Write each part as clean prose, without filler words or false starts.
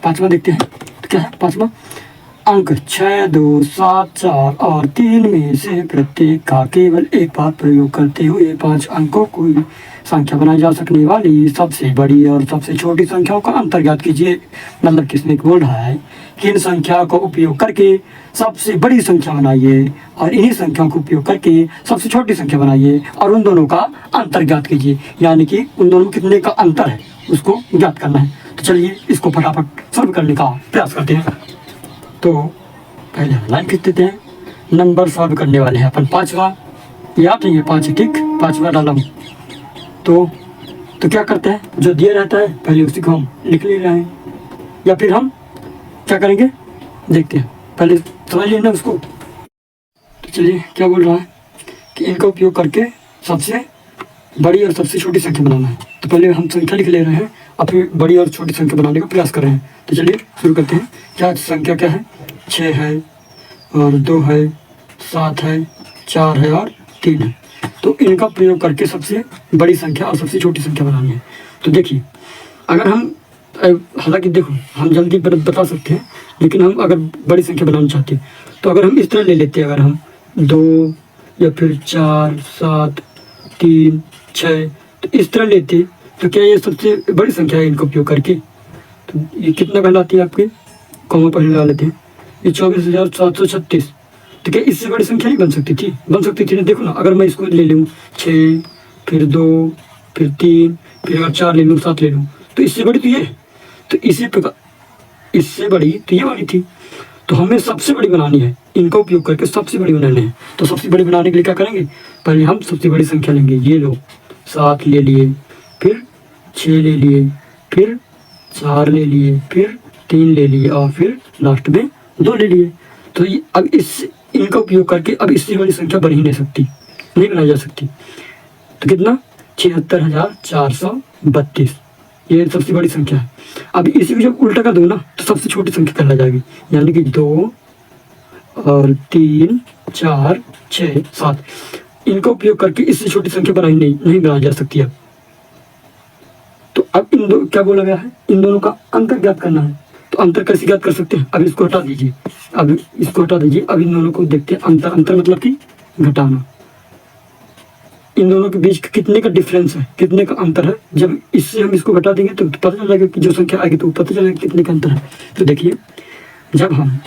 पाँचवा देखते हैं, तो क्या है पाँचवा? अंक 6, 2, 7, 4 और 3 में से प्रत्येक का केवल एक बार प्रयोग करते हुए 5 अंकों की संख्या बनाई जा सकने वाली सबसे बड़ी और सबसे छोटी संख्याओं का अंतर ज्ञात कीजिए। मतलब किसने बोल रहा है कि इन संख्या का उपयोग करके सबसे बड़ी संख्या बनाइए और इन्हीं संख्याओं का उपयोग करके सबसे छोटी संख्या बनाइए और उन दोनों का अंतर ज्ञात कीजिए, यानी कि उन दोनों में कितने का अंतर है उसको ज्ञात करना है। तो चलिए इसको फटाफट सॉल्व करने का प्रयास करते हैं। तो पहले हम लाइन खींच देते हैं, नंबर सॉल्व करने वाले हैं अपन पाँचवा, याद नहीं है 5 ठीक, पाँचवा डाला हूँ। तो क्या करते हैं, जो दिया रहता है पहले उसी को हम लिख ले रहे हैं, या फिर हम क्या करेंगे देखते हैं, पहले समझ लेना उसको। तो चलिए क्या बोल रहा है कि इनका उपयोग करके सबसे बड़ी और सबसे छोटी संख्या बनाना है। तो पहले हम संख्या लिख ले रहे हैं और फिर बड़ी और छोटी संख्या बनाने का प्रयास कर रहे हैं। तो चलिए शुरू करते हैं। क्या संख्या क्या है? 6 है और 2 है, 7 है, 4 है और 3 है। तो इनका प्रयोग करके सबसे बड़ी संख्या और सबसे छोटी संख्या बनानी है। तो देखिए अगर हम, हालांकि देखो हम जल्दी बता सकते हैं, लेकिन हम अगर बड़ी संख्या बनाना चाहते हैं तो अगर हम इस तरह ले लेते हैं, अगर हम 2 या फिर 4, 7, 3, 6 तो इस तरह लेते तो क्या ये सबसे बड़ी संख्या है इनका उपयोग करके? तो ये कितना कहलाती है आपके, कॉमा पहले लगा लेते हैं, ये 24,736। तो क्या इससे बड़ी संख्या नहीं बन सकती थी? बन सकती थी ना। देखो ना, अगर मैं इसको ले लूँ 6, फिर 2, फिर 3, फिर अगर 4 ले लूँ, 7 ले लूँ, तो इससे बड़ी तो ये है। तो इसी प्रकार इससे बड़ी तो ये वाली थी। तो हमें सबसे बड़ी बनानी है, इनका उपयोग करके सबसे बड़ी बनानी है। तो सबसे बड़ी बनाने के लिए क्या करेंगे, पहले हम सबसे बड़ी संख्या लेंगे। ये लो 7 ले लिए, फिर 6 ले लिए, फिर 4 ले लिए, फिर 3 ले लिए और फिर लास्ट में 2 ले लिए। तो ये अब इनका उपयोग करके अब इससे बड़ी संख्या बन ही नहीं सकती, नहीं बनाई जा सकती। तो कितना, 76,432 ये सबसे बड़ी संख्या है। अब इसी को जब उल्टा कर दो ना तो सबसे छोटी संख्या कहला जाएगी, यानी कि 2 और 3, 4, 6, 7 इनका उपयोग करके इससे छोटी संख्या नहीं बनाई जा सकती है। तो अब इन दो क्या बोला गया है, इन दोनों का अंतर ज्ञात करना है। तो अंतर कैसे ज्ञात कर सकते हैं? अब इसको हटा दीजिए, अब इसको हटा दीजिए, अब इन दोनों को देखते हैं। अंतर मतलब कि घटाना। इन दोनों के बीच कितने का डिफरेंस है, कितने का अंतर है। जब इससे हम इसको घटा देंगे तो पता चल जाएगा कि जो संख्या आएगी तो पता चलेगा कितने का अंतर है। तो देखिए जब हम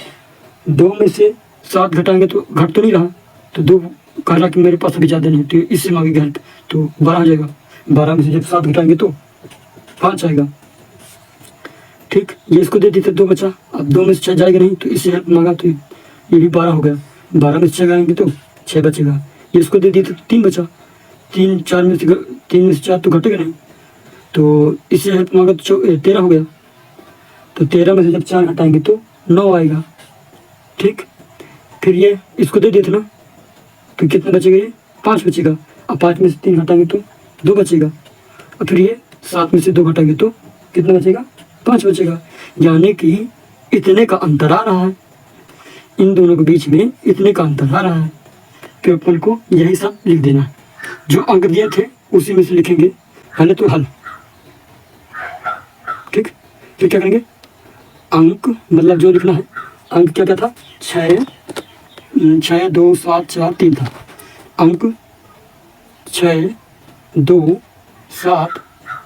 2 में से 7 घटाएंगे तो घट तो नहीं रहा, तो 2 कह रहा कि मेरे पास अभी ज़्यादा नहीं, तो इससे आगे घट तो 12 आ जाएगा। 12 में से जब 7 घटाएंगे तो 5 आएगा। ठीक, ये इसको दे देते 2 बचा। अब 2 में से 6 जाएगा नहीं, तो इससे हेल्प मांगा तो ये भी 12 हो गया। 12 में से 6 गाएंगे तो 6 बचेगा। ये इसको दे देते तो 3 बचा। 3 में से 4 तो घटेगा नहीं, तो इससे हेल्प मांगा तो 13 हो गया। तो 13 में से जब 4 घटाएंगे तो 9 आएगा। ठीक, फिर ये इसको दे देते ना, तो कितना बचेगा, ये 5 बचेगा। अब 5 में से 3 घटाएंगे तो 2 बचेगा। और फिर ये 7 में से 2 घटाएंगे तो कितना बचेगा, 5 बचेगा। यानी कि इतने का अंतर आ रहा है, इन दोनों के बीच में इतने का अंतर आ रहा है। फिर अपन को यही सब लिख देना है, जो अंक दिए थे उसी में से लिखेंगे पहले तो हल। ठीक, फिर क्या करेंगे, अंक मतलब जो लिखना है, अंक क्या क्या था, 6, 2, 7, 4, 3 था। अंक 6, 2, 7,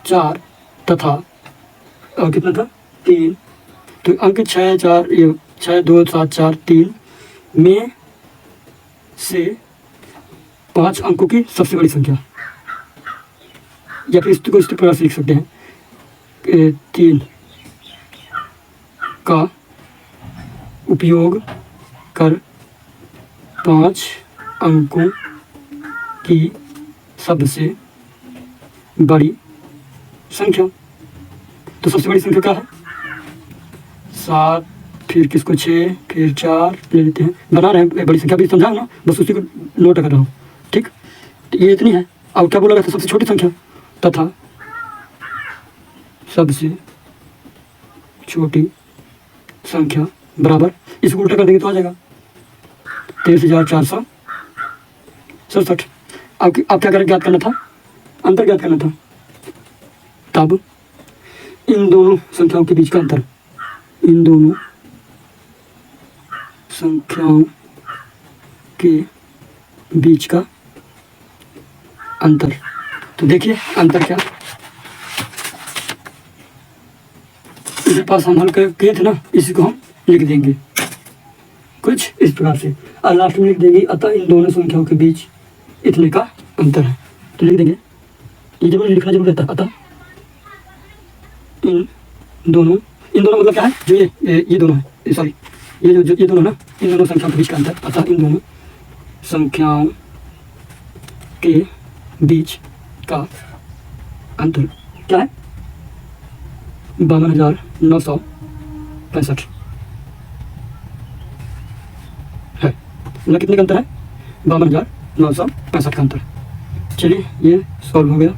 4 तथा और कितना था, 3। तो अंक 6, 2, 7, 4, 3 में से 5 अंकों की सबसे बड़ी संख्या, या फिर इसको इस प्रकार से लिख सकते हैं, 3 का उपयोग कर 5 अंकों की सबसे बड़ी संख्या। तो सबसे बड़ी संख्या क्या है, 7, फिर किसको 6, फिर 4 ले लेते हैं। बना रहे हैं बड़ी संख्या भी, समझाओ ना, बस उसी को नोट कर रहा हूँ। ठीक, तो ये इतनी है। अब क्या बोला गया था, सबसे छोटी संख्या तथा सबसे छोटी संख्या बराबर, इसको उल्टा कर देंगे तो आ जाएगा 23,467। अब क्या करें, ज्ञात करना था, अंतर ज्ञात करना था। तब इन दोनों संख्याओं के बीच का अंतर इन दोनों संख्याओं के बीच का अंतर। तो देखिए अंतर क्या, इसके पास हम हल किए थे ना, इसी को हम लिख देंगे कुछ इस प्रकार से और लास्ट में लिख देंगे अतः इन दोनों संख्याओं के बीच इतने का अंतर है। तो लिख देंगे, ये जरूर लिखना जरूर रहता है, अतः इन दोनों मतलब क्या है, जो ये दोनों है, सॉरी ये जो ये दोनों ना, इन दोनों संख्याओं के बीच का अंतर, अतः इन दोनों संख्याओं के बीच का अंतर क्या है, 52,965 है। मतलब कितने का अंतर है, 52,965 का अंतर। चलिए ये सॉल्व हो गया।